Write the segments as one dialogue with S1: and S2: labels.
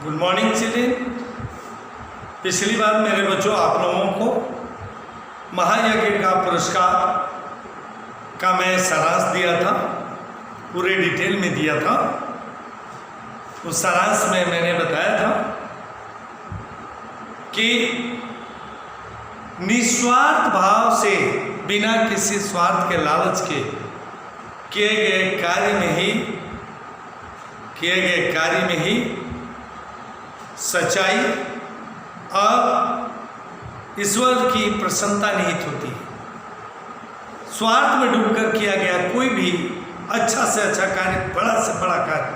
S1: Good morning children. पिछली बार मेरे बच्चों आप लोगों को महायज्ञ का पुरस्कार का मैं सारांश दिया था, पूरे डिटेल में दिया था। उस सारांश में मैंने बताया था कि निस्वार्थ भाव से बिना किसी स्वार्थ के लालच के किए गए कार्य में ही सच्चाई और ईश्वर की प्रसन्नता निहित होती है। स्वार्थ में डूबकर किया गया कोई भी अच्छा से अच्छा कार्य, बड़ा से बड़ा कार्य,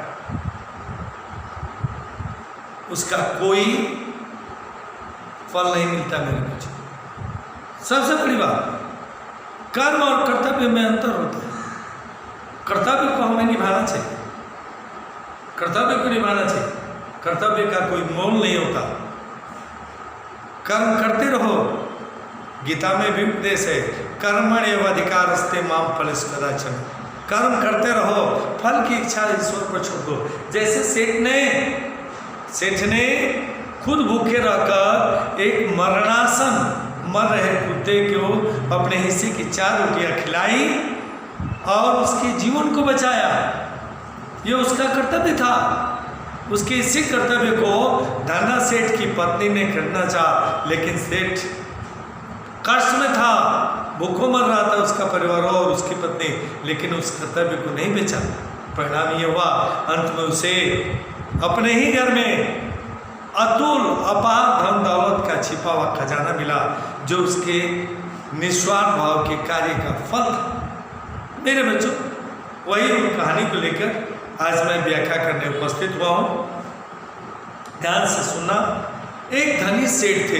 S1: उसका कोई फल नहीं मिलता मेरे बच्चों। सबसे बड़ी बात, कर्म और कर्तव्य में अंतर होता है। कर्तव्य को हमें निभाना चाहिए, कर्तव्य को निभाना चाहिए। कर्तव्य का कोई मोल नहीं होता। कर्म करते रहो, गीता में भी उपदेश है, कर्मण्येव अधिकारस्ते माम फलेषु कदाचन। कर्म करते रहो, फल की इच्छा ईश्वर पर छोड़ दो। जैसे सेठ ने खुद भूखे रहकर एक मरणासन मर रहे कुत्ते को अपने हिस्से की 4 रोटियां खिलाई और उसके जीवन को बचाया। ये उसका कर्तव्य था। उसके इसी कर्तव्य को धन्ना सेठ की पत्नी ने करना चाहा, लेकिन सेठ कष्ट में था, भूखों मर रहा था उसका परिवार और उसकी पत्नी, लेकिन उस कर्तव्य को नहीं बेचा। परिणाम ये हुआ, अंत में उसे अपने ही घर में अतुल अपार धन दौलत का छिपा हुआ खजाना मिला, जो उसके निस्वार्थ भाव के कार्य का फल था। मेरे बच्चों, वही कहानी को लेकर आज मैं व्याख्या करने उपस्थित हुआ हूँ। ध्यान से सुनना। एक धनी सेठ थे,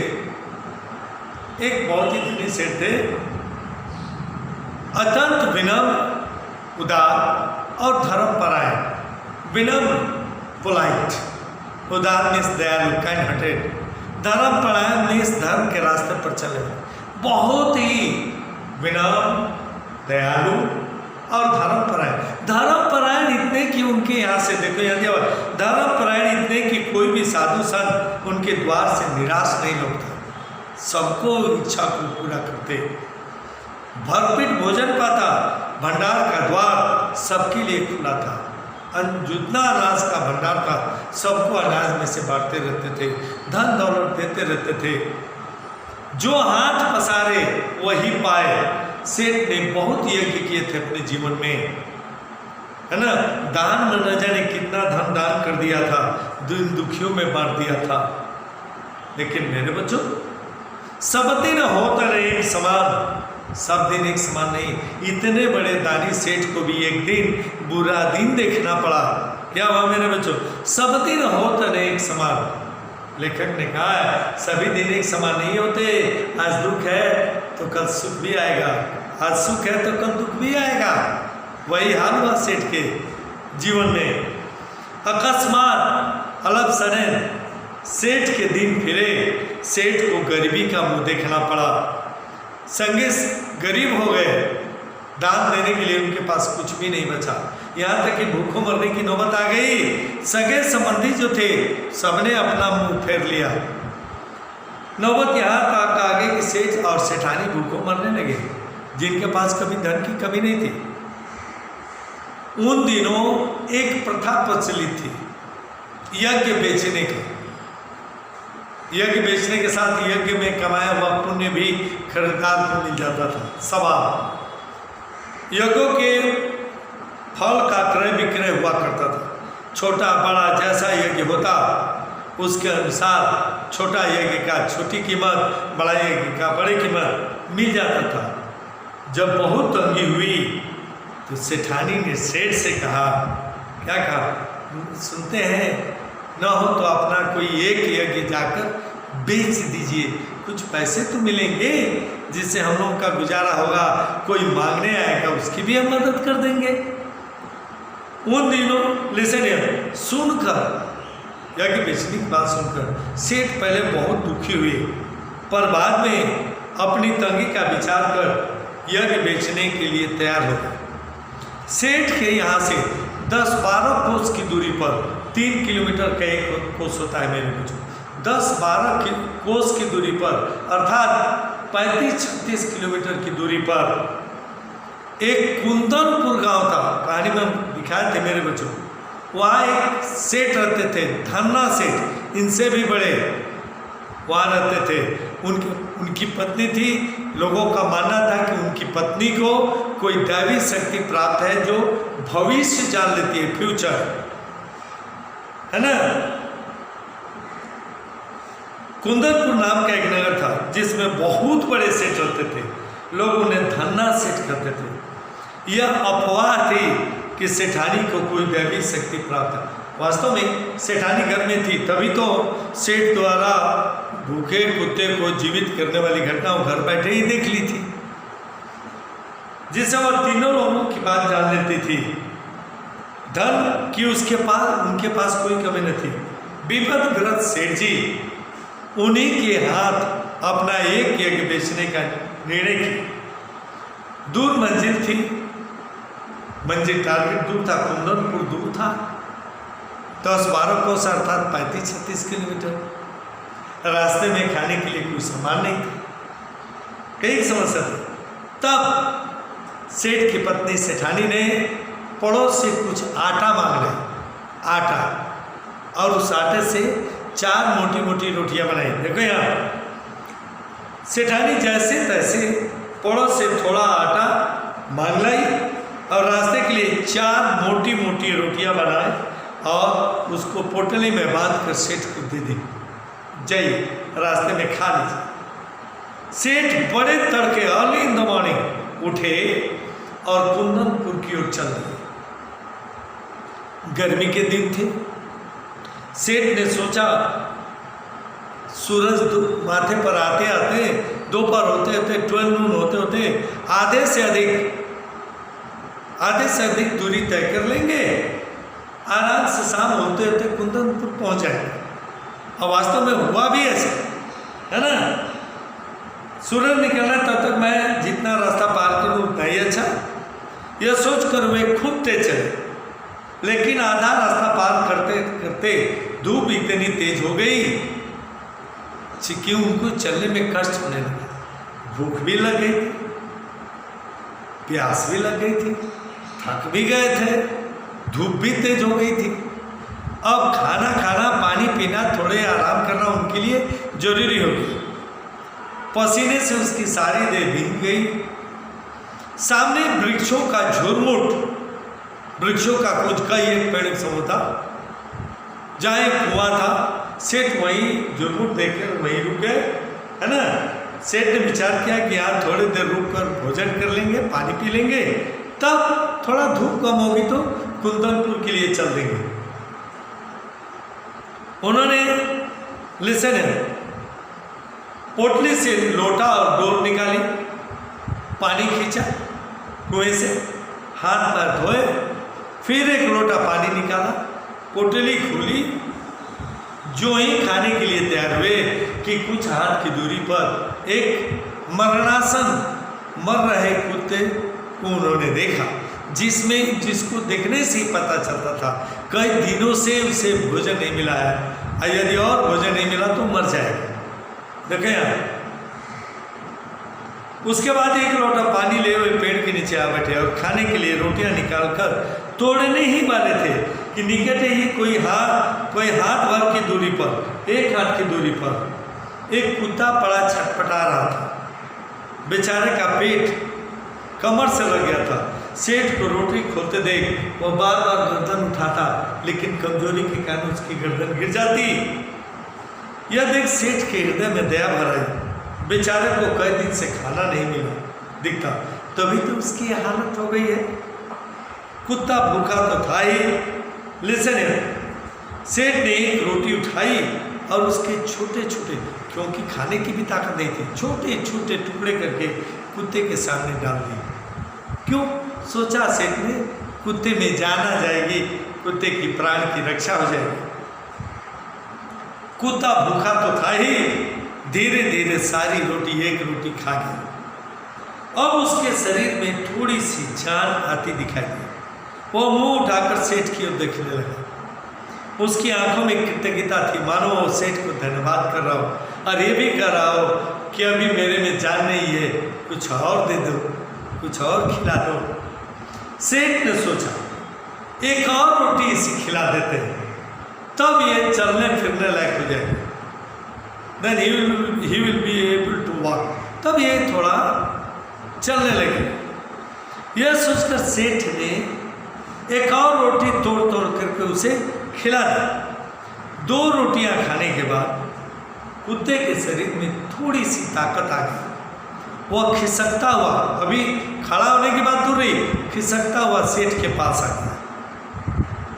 S1: एक बहुत ही धनी सेठ थे, अत्यंत विनम्र, उदार और धर्मपरायण। विनम्र, पोलाइट, उदार मीन्स दयालु, काइंड हार्टेड। धर्मपरायण मीन्स धर्म के रास्ते पर चले, बहुत ही विनम्र, दयालु और धर्मपरायण इतने कि उनके यहाँ से देखो, यहाँ धर्मपरायण इतने कि कोई भी साधु संत उनके द्वार से निराश नहीं होता, सबको इच्छा को पूरा करते, भरपेट भोजन पाता, भंडार का द्वार सबके लिए खुला था। जितना अनाज का भंडार था सबको अनाज में से बांटते रहते थे, धन दौलत देते रहते थे। जो हाथ पसारे वही पाए। सेठ ने बहुत यज्ञ किए थे अपने जीवन में, है ना। दान में न जाने कितना धन दान कर दिया था, दिन दुखियों में बांट दिया था। लेकिन मेरे बच्चों, सब दिन होता रहे एक समान, सब दिन एक समान नहीं। इतने बड़े दानी सेठ को भी एक दिन बुरा दिन देखना पड़ा। क्या हुआ मेरे बच्चों? सब दिन होता रहे एक समान। लेखक ने कहा है, सभी दिन एक समान नहीं होते। आज दुख है तो कल सुख भी आएगा, आज सुख है तो कल दुख भी आएगा। वही हाल हुआ सेठ के जीवन में। अकस्मात अलग सेठ के दिन फिरे, सेठ को गरीबी का मुंह देखना पड़ा। संगे गरीब हो गए, दान देने के लिए उनके पास कुछ भी नहीं बचा। यहाँ तक कि भूखों मरने की नौबत आ गई। सगे संबंधी जो थे सबने अपना मुंह फेर लिया। नौबत यहाँ तक आ गई कि सेठ और सेठानी भूखों मरने लगे, जिनके पास कभी धन की कमी नहीं थी। उन दिनों एक प्रथा प्रचलित थी, यज्ञ बेचने की। यज्ञ बेचने के साथ यज्ञ में कमाया हुआ पुण्य भी खरीदार को मिल जाता था। सवाब यज्ञों के फल का क्रय विक्रय हुआ करता था। छोटा बड़ा जैसा यज्ञ होता उसके अनुसार छोटा यज्ञ का छोटी कीमत, बड़ा यज्ञ का बड़ी कीमत मिल जाता था। जब बहुत तंगी हुई तो सेठानी ने सेठ से कहा, क्या कहा? सुनते हैं, न हो तो अपना कोई एक यज्ञ जाकर बेच दीजिए, कुछ पैसे तो मिलेंगे जिससे हम लोगों का गुजारा होगा। कोई मांगने आएगा उसकी भी हम मदद कर देंगे। उन दिनों लिसन सुनकर, यज्ञ बेचने की बात सुनकर सेठ पहले बहुत दुखी हुए, पर बाद में अपनी तंगी का विचार कर यज्ञ बेचने के लिए तैयार हो गए। सेठ के यहाँ से 10-12 कोस की दूरी पर, 3 किलोमीटर का एक कोस होता है मेरे बच्चों, 10-12 कोस की दूरी पर अर्थात 35-36 किलोमीटर की दूरी पर एक कुंदनपुर गांव था। कहानी में दिखाए थे मेरे बच्चों। वहाँ एक सेठ रहते थे, धन्ना सेठ, इनसे भी बड़े वहाँ रहते थे। उनकी पत्नी थी। लोगों का मानना था कि उनकी पत्नी को कोई दैवी शक्ति प्राप्त है जो भविष्य जान लेती है, फ्यूचर, है ना। कुंदनपुर नाम का एक नगर था जिसमें बहुत बड़े सेठ रहते थे। लोग उन्हें धन्ना सेठ कहते थे। यह अफवाह थी कि सेठानी को कोई दैवी शक्ति प्राप्त है। वास्तव में सेठानी घर में थी, तभी तो सेठ द्वारा भूखे कुत्ते को जीवित करने वाली घटना वो घर बैठे ही देख ली थी, जिससे वह तीनों लोगों की बात जान लेती थी। धन की उनके पास कोई कमी न थी। विपदग्रस्त सेठ जी उन्हीं के हाथ अपना एक यज्ञ बेचने का निर्णय किया। दूर मंजिल थी, मंजिल टारगेट दूर था, कुंदनपुर दूर था, 10-12 कोस अर्थात 35-36 किलोमीटर। रास्ते में खाने के लिए कोई सामान नहीं था, कई समस्या थी। तब सेठ की पत्नी सेठानी ने पड़ोस से कुछ आटा मांग लिया, आटा, और उस आटे से 4 मोटी मोटी रोटियां बनाई। देखो यहाँ सेठानी जैसे तैसे पड़ोस से थोड़ा आटा मांग लाई और रास्ते के लिए 4 मोटी मोटी रोटियां बनाए और उसको पोटली में बांध कर सेठ को दे दी। जाइए रास्ते में खा लीजिए। सेठ बड़े तड़के अर्ली इन द मॉर्निंग उठे और कुंदनपुर की ओर चल दिए। गर्मी के दिन थे। सेठ ने सोचा सूरज माथे पर आते आते, दोपहर होते होते, 12 नून होते होते आधे से अधिक दूरी तय कर लेंगे, आराम से शाम होते होते कुंदनपुर पहुंच जाएंगे। और वास्तव में हुआ भी ऐसा, है ना। सूरज निकलना तब तक मैं जितना रास्ता पार करूँ उतना ही अच्छा, यह सोच कर वे खूब तेज चले। लेकिन आधा रास्ता पार करते करते धूप इतनी तेज हो गई कि उनको चलने में कष्ट होने लगा। भूख भी लग गई थी, प्यास भी लग गई थी, थक भी गए थे, धूप भी तेज हो गई थी। अब खाना खाना, पानी पीना, थोड़े आराम करना उनके लिए जरूरी हो गई। पसीने से उसकी सारी देह भीग गई। सामने वृक्षों का झुरमुट, वृक्षों का कुछ कई एक पेड़ समूह था, जहाँ एक कुआं था। सेठ वहीं झुरमुट देखकर वहीं रुक गए, है ना। सेठ ने विचार किया कि यहाँ थोड़ी देर रुक कर भोजन कर लेंगे, पानी पी लेंगे, तब थोड़ा धूप कम होगी तो कुंदनपुर के लिए चल देंगे। उन्होंने लिसन पोटली से लोटा और डोर निकाली, पानी खींचा कुएं से, हाथ पैर धोए, फिर एक लोटा पानी निकाला, पोटली खोली। जो ही खाने के लिए तैयार हुए कि कुछ हाथ की दूरी पर एक मरणासन मर रहे कुत्ते को उन्होंने देखा, जिसको देखने से ही पता चलता था कई दिनों से उसे भोजन नहीं मिला है, और यदि और भोजन नहीं मिला तो मर जाएगा। देखें यहाँ, उसके बाद एक लोटा पानी ले हुए पेड़ के नीचे आ बैठे और खाने के लिए रोटियां निकालकर तोड़ने ही वाले थे कि निकट ही कोई हाथ भर की दूरी पर, एक हाथ की दूरी पर एक कुत्ता पड़ा छटपटा रहा था। बेचारे का पेट कमर से लग गया था। सेठ को रोटी खोलते देख वो बार बार गर्दन उठाता, लेकिन कमजोरी के कारण उसकी गर्दन गिर जाती। यह देख सेठ के हृदय में दया भर आई। बेचारे को कई दिन से खाना नहीं मिला दिखता, तभी तो उसकी यह हालत हो गई है। कुत्ता भूखा तो था ही। लिसन, सेठ ने एक रोटी उठाई और उसके छोटे छोटे, क्योंकि खाने की भी ताकत नहीं थी, छोटे छोटे टुकड़े करके कुत्ते के सामने डाल दी। क्यों? सोचा सेठ ने कुत्ते में जान आ जाएगी, कुत्ते की प्राण की रक्षा हो जाएगी। कुत्ता भूखा तो था ही, धीरे धीरे सारी रोटी, एक रोटी खा गया। अब उसके शरीर में थोड़ी सी जान आती दिखाई दी। वो मुंह उठाकर सेठ की ओर देखने लगा। उसकी आंखों में कृतज्ञता थी, मानो वो सेठ को धन्यवाद कर रहा हो और ये भी कर रहा हो कि अभी मेरे में जान नहीं है, कुछ और दे दो, कुछ और खिला दो। सेठ ने सोचा एक और रोटी इसे खिला देते हैं, तब ये चलने फिरने लायक हो जाएगा। Then he will be able to walk. तब ये थोड़ा चलने लगे। यह सोचकर सेठ ने एक और रोटी तोड़ तोड़ करके उसे खिला दी। 2 रोटियां खाने के बाद कुत्ते के शरीर में थोड़ी सी ताकत आ गई। वह खिसकता हुआ, अभी खड़ा होने की बात दूर रही, खिसकता हुआ सेठ के पास आ गया।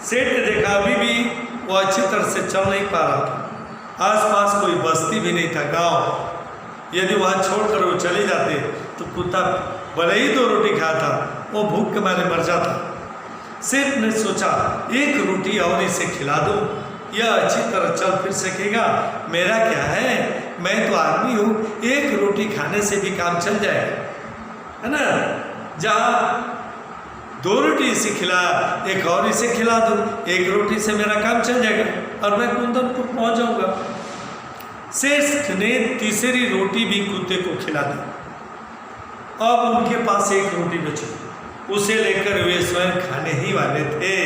S1: सेठ ने देखा अभी भी वो अच्छी तरह से चल नहीं पा रहा था। आसपास कोई बस्ती भी नहीं था, गांव। यदि वहाँ छोड़कर वो चले जाते तो कुत्ता भले ही 2 रोटी खाता, वो भूख के मारे मर जाता। सेठ ने सोचा एक रोटी और इसे खिला दूं, यह अच्छी तरह चल फिर सकेगा। मेरा क्या है, मैं तो आदमी हूँ, एक रोटी खाने से भी काम चल जाएगा, है ना। जहाँ 2 रोटी इसे खिला, एक और इसे खिला दूं, एक रोटी से मेरा काम चल जाएगा और मैं कुंदनपुर पहुँच जाऊँगा। सेठ ने तीसरी रोटी भी कुत्ते को खिला दी। अब उनके पास एक रोटी बची, उसे लेकर वे स्वयं खाने ही वाले थे।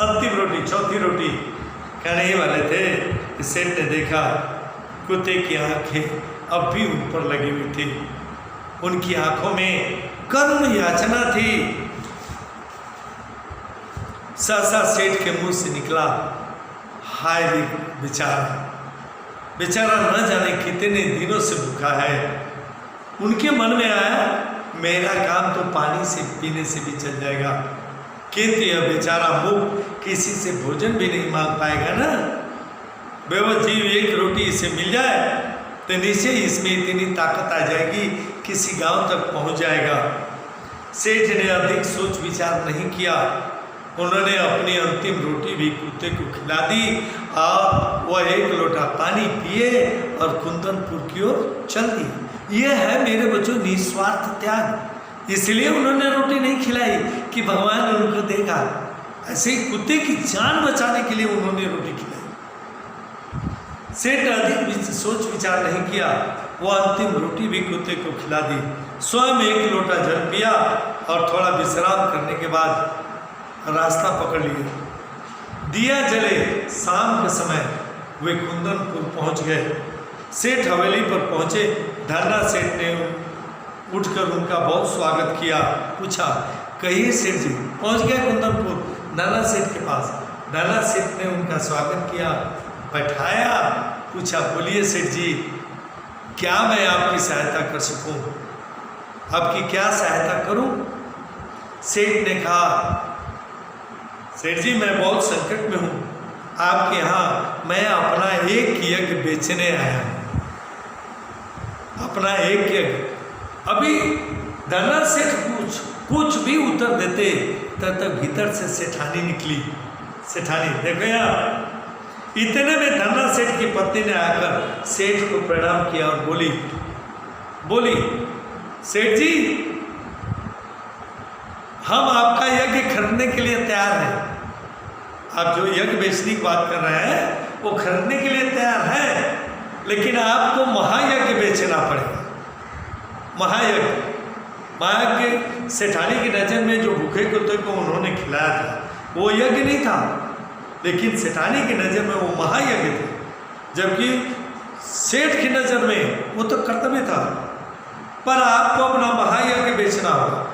S1: अंतिम रोटी, चौथी रोटी खाने ही वाले थे। सेठ ने देखा कुत्ते की आंखें अब भी उन पर लगी हुई थी, उनकी आंखों में कर्म याचना थी। सहसा सेठ के मुंह से निकला, हाय रे बेचारा न जाने कितने दिनों से भूखा है। उनके मन में आया मेरा काम तो पानी से पीने से भी चल जाएगा, किंतु यह बेचारा मुख किसी से भोजन भी नहीं मांग पाएगा ना। बेवस जीव एक रोटी इसे मिल जाए तो निश्चय इसमें इतनी ताकत आ जाएगी, किसी गांव तक पहुंच जाएगा। सेठ ने अधिक सोच विचार नहीं किया, उन्होंने अपनी अंतिम रोटी भी कुत्ते को खिला दी और वह 1 लोटा पानी पिए और कुंदनपुर की ओर चल दी। यह है मेरे बच्चों निस्वार्थ त्याग। इसलिए उन्होंने रोटी नहीं खिलाई कि भगवान उनको देगा, ऐसे ही कुत्ते की जान बचाने के लिए उन्होंने रोटी खिलाई। सेठ ने अधिक सोच विचार नहीं किया, वो अंतिम रोटी भी कुत्ते को खिला दी। स्वयं 1 लोटा जल पिया और थोड़ा विश्राम करने के बाद रास्ता पकड़ लिया। दिया जले शाम के समय वे कुंदनपुर पहुंच गए। सेठ हवेली पर पहुंचे। धन्ना सेठ ने उठकर उनका बहुत स्वागत किया। पूछा, कहिए सेठ जी, पहुंच गए कुंदनपुर नाना सेठ के पास। नाना सेठ ने उनका स्वागत किया, बैठाया। पूछा, बोलिए सेठ जी, क्या मैं आपकी सहायता कर सकूं? आपकी क्या सहायता करूं? सेठ ने कहा, सेठ जी मैं बहुत संकट में हूँ, आपके यहाँ मैं अपना एक यज्ञ बेचने आया हूँ, अपना एक यज्ञ। अभी धन्ना सेठ कुछ भी उत्तर देते तब तक भीतर से सेठानी निकली। सेठानी देखो यार, इतने में धन्ना सेठ की पत्नी ने आकर सेठ को प्रणाम किया और बोली सेठ जी, हम आपका यज्ञ खरीदने के लिए तैयार हैं। आप जो यज्ञ बेचने की बात कर रहे हैं वो खरीदने के लिए तैयार है, लेकिन आपको महायज्ञ बेचना पड़ेगा। महायज्ञ सेठानी की नज़र में जो भूखे कुत्ते को उन्होंने खिलाया था वो यज्ञ नहीं था, लेकिन सेठानी की नज़र में वो महायज्ञ थे, जबकि सेठ की नज़र में वो तो कर्तव्य था। पर आपको अपना महायज्ञ बेचना होगा।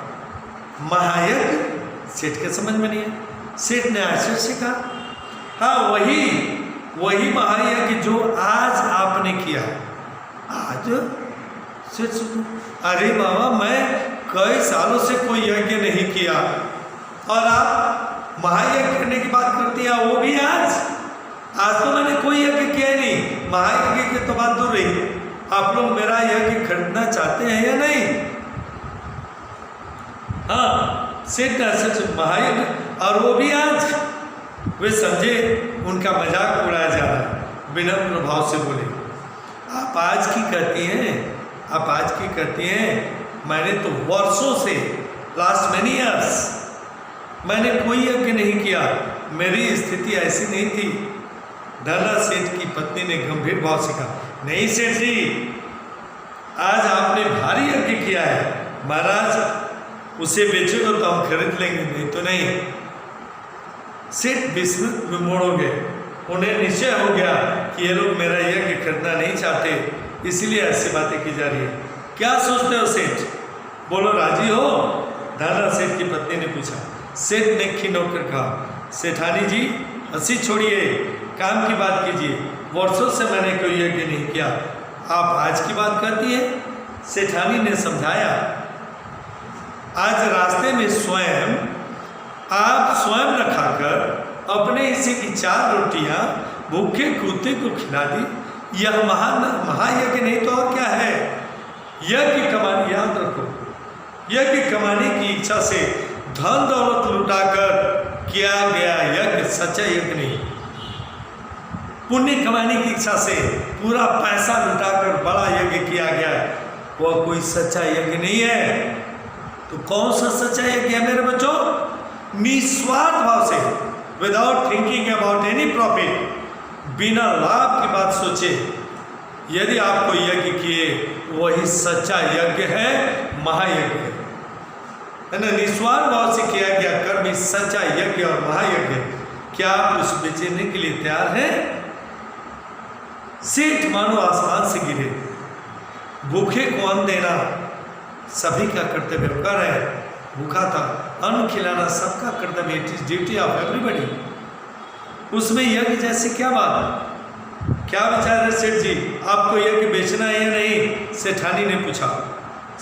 S1: महायज्ञ सेठ के समझ में नहीं है। सेठ ने आश्चर्य से कहा, हाँ वही महायज्ञ जो आज आपने किया। आज? सेठ सोचो, अरे बाबा मैं कई सालों से कोई यज्ञ नहीं किया और आप महायज्ञ करने की बात करती हैं, वो भी आज तो मैंने कोई यज्ञ किया ही नहीं। महायज्ञ की तो बात दूर रही, आप लोग मेरा यज्ञ खरीदना चाहते हैं या नहीं? हाँ, सेठ ने सच महायज्ञ, और वो भी आज। वे समझे उनका मजाक उड़ाया जा रहा है। विनम्र भाव से बोले, आप आज की कहती हैं, मैंने तो वर्षों से लास्ट मेनी ईयर्स मैंने कोई यज्ञ नहीं किया, मेरी स्थिति ऐसी नहीं थी। धना सेठ की पत्नी ने गंभीर भाव से कहा, नहीं सेठ जी, आज आपने भारी यज्ञ किया है, महाराज उसे बेचोगे तो हम खरीद लेंगे, नहीं तो नहीं। सेठ विस्मित विमोड़ हो गए। उन्हें निश्चय हो गया कि ये लोग मेरा यज्ञ खरीदना नहीं चाहते, इसलिए ऐसी बातें की जा रही है। क्या सोचते हो सेठ, बोलो राजी हो? धना सेठ की पत्नी ने पूछा। सेठ ने खिन्न होकर कहा, सेठानी जी हंसी छोड़िए, काम की बात कीजिए, वर्षों से मैंने कोई यज्ञ नहीं किया, आप आज की बात करती है। सेठानी ने समझाया, आज रास्ते में आप स्वयं न खाकर अपने हिस्से की 4 रोटियां भूखे कुत्ते को खिला दी, यह महायज्ञ नहीं तो और क्या है। यज्ञ कमाने, याद रखो, यज्ञ कमाने की इच्छा से धन दौलत लुटाकर किया गया यज्ञ सच्चा यज्ञ नहीं। पुण्य कमाने की इच्छा से पूरा पैसा लुटाकर बड़ा यज्ञ किया गया है, वह कोई सच्चा यज्ञ नहीं है। तो कौन सा सच्चा यज्ञ है मेरे बच्चों? निस्वार्थ भाव से, without thinking about any profit, बिना लाभ की बात सोचे यदि आपको यज्ञ किए, वही सच्चा यज्ञ है, महायज्ञ है ना। निस्वार्थ भाव से किया गया कर्म ही सच्चा यज्ञ और महायज्ञ। क्या आप उस बेचने के लिए तैयार हैं? सेठ मानो आसमान से गिरे। भूखे को अन्न देना सभी का कर्तव्य कर है, भूखा था, अन्न खिलाना सबका कर्तव्य, it is duty of everybody. उसमें यज्ञ जैसे क्या बात? क्या विचार है सेठ जी, आपको यज्ञ बेचना है या नहीं? सेठानी ने पूछा।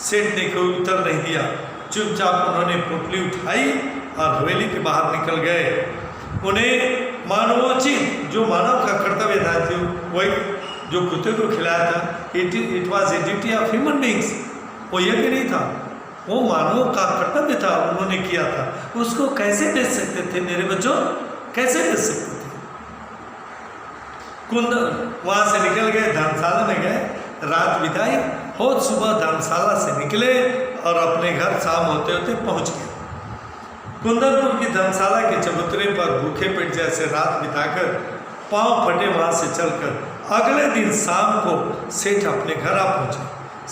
S1: सेठ ने कोई उत्तर नहीं दिया, चुपचाप उन्होंने पोटली उठाई और हवेली के बाहर निकल गए। उन्हें मानवोचित जो मानव का कर्तव्य था, वही जो कुत्ते को खिलाया था, it was a duty of human beings, वो यज्ञ नहीं था, वो मानव का कर्तव्य था, उन्होंने किया था। उसको कैसे बेच सकते थे मेरे बच्चों, कैसे बेच सकते थे? कुंदन वहाँ से निकल गए, धर्मशाला में गए, रात बिताई, बहुत सुबह धर्मशाला से निकले और अपने घर शाम होते होते पहुँच गए। कुंदनपुर की धर्मशाला के चबूतरे पर भूखे पेट जैसे रात बिताकर पांव फटे वहाँ से चलकर अगले दिन शाम को सेठ अपने घर आ पहुँचे।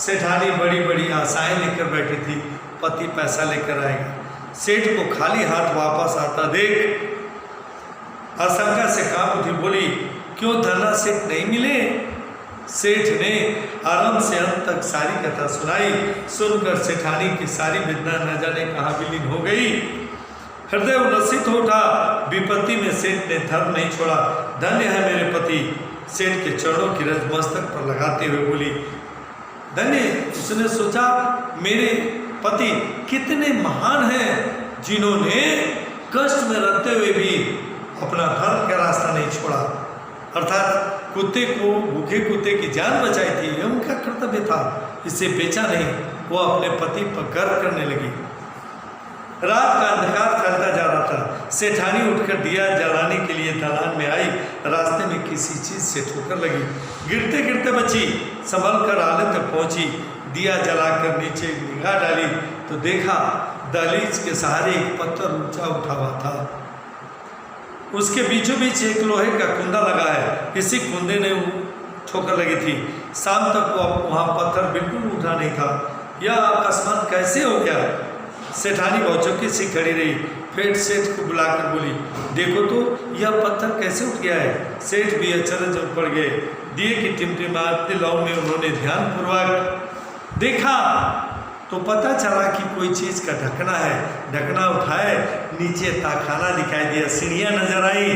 S1: सेठानी बड़ी बड़ी आशाएं लेकर बैठी थी, पति पैसा लेकर आएगा। सेठ को खाली हाथ वापस आता देख आशंका से कांप उठी, बोली, क्यों धना सेठ नहीं मिले? सेठ ने आरंभ से अंत तक सारी कथा सुनाई। सुनकर सेठानी की सारी वेदना न जाने कहाँ विलीन हो गई। हृदय उल्लसित हो उठा। विपत्ति में सेठ ने धर्म नहीं छोड़ा। धन्य है मेरे पति। सेठ के चरणों की रज मस्तक पर लगाते हुए बोली, धन्य। उसने सोचा, मेरे पति कितने महान हैं, जिन्होंने कष्ट में रहते हुए भी अपना धर्म का रास्ता नहीं छोड़ा, अर्थात कुत्ते को, भूखे कुत्ते की जान बचाई थी, यह उनका कर्तव्य था, इसे बेचा नहीं। वो अपने पति पर गर्व करने लगी। रात का अंधकार फैलता जा रहा था। सेठानी उठकर दिया जलाने के लिए दालान में आई। रास्ते में किसी चीज से ठोकर लगी, गिरते गिरते बची, संभल कर आले तक पहुंची। दिया जलाकर नीचे निगाह डाली तो देखा दहलीज के सहारे एक पत्थर ऊंचा उठा हुआ था। उसके बीचों बीच एक लोहे का कुंदा लगा है। इसी कुंदे ने ठोकर लगी थी। शाम तक वो वहाँ पत्थर बिल्कुल उठा नहीं था। यह अकस्मात कैसे हो गया? सेठानी भौचौकी सी खड़ी रही। फिर सेठ को बुलाकर बोली, देखो तो यह पत्थर कैसे उठ गया है। सेठ भी अचरज में पड़ गए। दिए की टिमटिमाती लौ में उन्होंने ध्यानपूर्वक देखा तो पता चला कि कोई चीज़ का ढकना है। ढकना उठाए, नीचे ताखाना दिखाई दिया, सीढ़ियाँ नजर आई।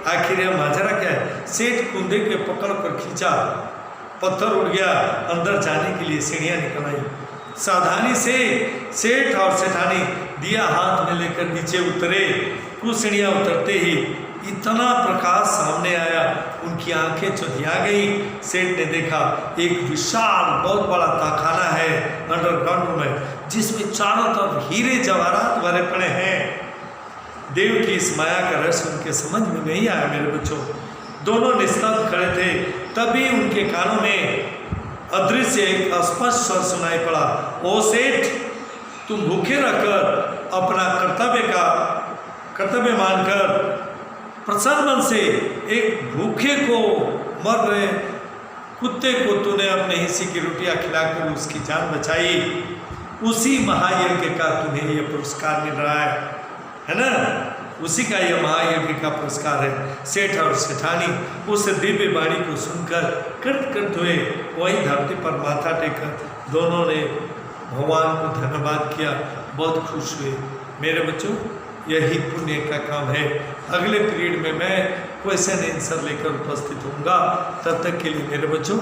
S1: आखिर यह माजरा क्या है? सेठ कुंदे के पकड़ कर खींचा, पत्थर उठ गया। अंदर जाने के लिए सीढ़ियाँ निकल आई। सावधानी से सेठ और सेठानी दिया हाथ में लेकर नीचे उतरे। कुछ सीढ़ियाँ उतरते ही इतना प्रकाश सामने आया, उनकी आंखें चौधिया गई। सेठ ने देखा एक विशाल बहुत बड़ा ताखाना है अंडरग्राउंड में, जिसमें चारों तरफ हीरे जवाहरात भरे पड़े हैं। देव की इस माया का रहस्य उनके समझ में नहीं आया मेरे बच्चों। दोनों निस्तब्ध खड़े थे। तभी उनके कानों में अदृश्य एक स्पष्ट स्वर सुनाई पड़ा, ओ सेठ, तुम भूखे रहकर अपना कर्तव्य का कर्तव्य मानकर प्रसन्न मन से एक भूखे को, मर रहे कुत्ते को तूने अपने हिस्से की रोटियां खिलाकर उसकी जान बचाई, उसी महायज्ञ का तुम्हें ये पुरस्कार मिल रहा है ना? उसी का यह महायज्ञ का पुरस्कार है। सेठ और सेठानी उस दिव्य वाणी को सुनकर कट कट हुए, वही धरती पर माथा टेकर दोनों ने भगवान को धन्यवाद किया, बहुत खुश हुए। मेरे बच्चों, यही पुण्य का काम है। अगले पीरियड में मैं क्वेश्चन आंसर लेकर उपस्थित होऊंगा। तब तक के लिए मेरे बच्चों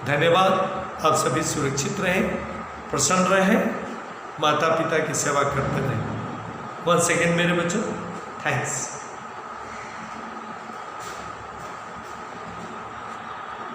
S1: धन्यवाद। आप सभी सुरक्षित रहें, प्रसन्न रहें, माता पिता की सेवा करते रहें। 1 सेकेंड मेरे बच्चों, थैंक्स।